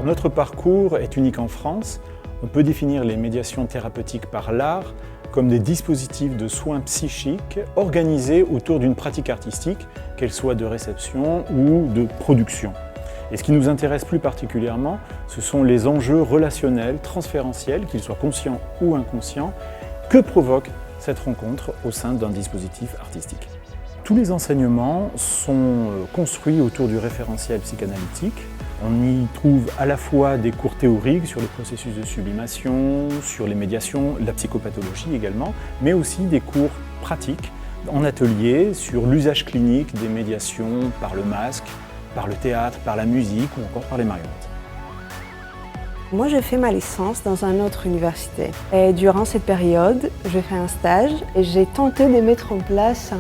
Notre parcours est unique en France. On peut définir les médiations thérapeutiques par l'art comme des dispositifs de soins psychiques organisés autour d'une pratique artistique, qu'elle soit de réception ou de production. Et ce qui nous intéresse plus particulièrement, ce sont les enjeux relationnels, transférentiels, qu'ils soient conscients ou inconscients, que provoque cette rencontre au sein d'un dispositif artistique. Tous les enseignements sont construits autour du référentiel psychanalytique. On y trouve à la fois des cours théoriques sur les processus de sublimation, sur les médiations, la psychopathologie également, mais aussi des cours pratiques en atelier sur l'usage clinique des médiations par le masque, par le théâtre, par la musique ou encore par les marionnettes. Moi, j'ai fait ma licence dans une autre université. Et durant cette période, j'ai fait un stage et j'ai tenté de mettre en place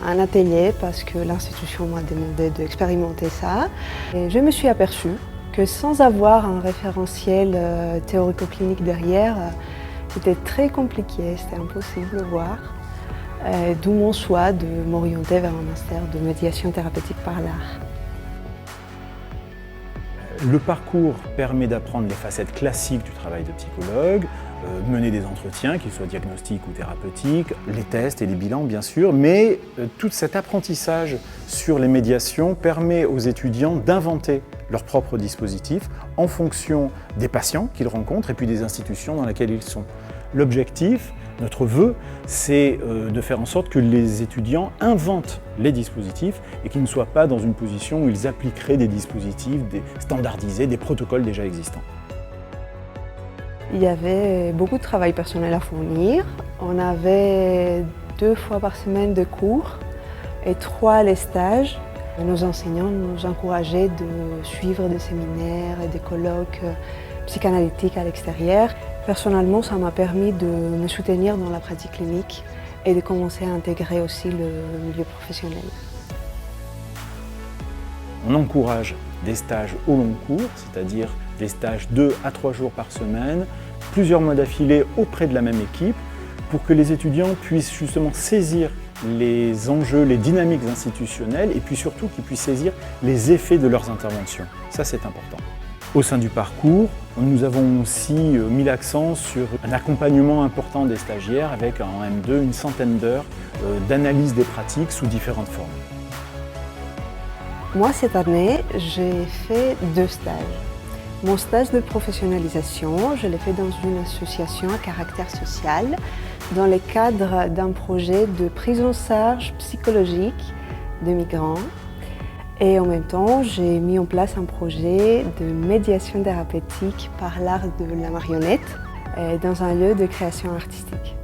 un atelier parce que l'institution m'a demandé d'expérimenter ça. Et je me suis aperçue que sans avoir un référentiel théorico-clinique derrière, c'était très compliqué, c'était impossible de voir. D'où mon choix de m'orienter vers un master de médiation thérapeutique par l'art. Le parcours permet d'apprendre les facettes classiques du travail de psychologue, mener des entretiens, qu'ils soient diagnostiques ou thérapeutiques, les tests et les bilans bien sûr, mais tout cet apprentissage sur les médiations permet aux étudiants d'inventer leur propre dispositif en fonction des patients qu'ils rencontrent et puis des institutions dans lesquelles ils sont. L'objectif, notre vœu, c'est de faire en sorte que les étudiants inventent les dispositifs et qu'ils ne soient pas dans une position où ils appliqueraient des dispositifs standardisés, des protocoles déjà existants. Il y avait beaucoup de travail personnel à fournir. On avait 2 fois par semaine de cours et 3 les stages. Nos enseignants nous encourageaient de suivre des séminaires et des colloques psychanalytiques à l'extérieur. Personnellement, ça m'a permis de me soutenir dans la pratique clinique et de commencer à intégrer aussi le milieu professionnel. On encourage des stages au long cours, c'est-à-dire des stages 2 à 3 jours par semaine, plusieurs mois d'affilée auprès de la même équipe, pour que les étudiants puissent justement saisir les enjeux, les dynamiques institutionnelles et puis surtout qu'ils puissent saisir les effets de leurs interventions. Ça, c'est important. Au sein du parcours, nous avons aussi mis l'accent sur un accompagnement important des stagiaires avec en M2 une centaine d'heures d'analyse des pratiques sous différentes formes. Moi, cette année, j'ai fait 2 stages. Mon stage de professionnalisation, je l'ai fait dans une association à caractère social dans le cadre d'un projet de prise en charge psychologique de migrants. Et en même temps, j'ai mis en place un projet de médiation thérapeutique par l'art de la marionnette dans un lieu de création artistique.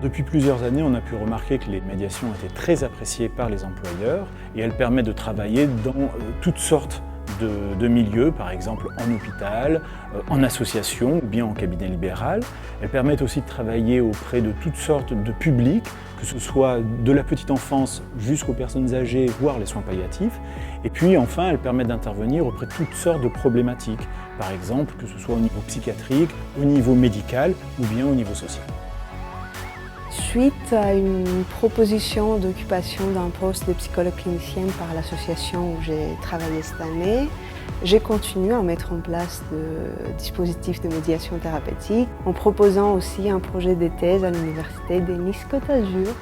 Depuis plusieurs années, on a pu remarquer que les médiations étaient très appréciées par les employeurs et elles permettent de travailler dans toutes sortes de milieux, par exemple en hôpital, en association ou bien en cabinet libéral. Elles permettent aussi de travailler auprès de toutes sortes de publics, que ce soit de la petite enfance jusqu'aux personnes âgées, voire les soins palliatifs. Et puis enfin, elles permettent d'intervenir auprès de toutes sortes de problématiques, par exemple que ce soit au niveau psychiatrique, au niveau médical ou bien au niveau social. Suite à une proposition d'occupation d'un poste de psychologue clinicienne par l'association où j'ai travaillé cette année, j'ai continué à mettre en place des dispositifs de médiation thérapeutique en proposant aussi un projet de thèse à l'université de Nice Côte d'Azur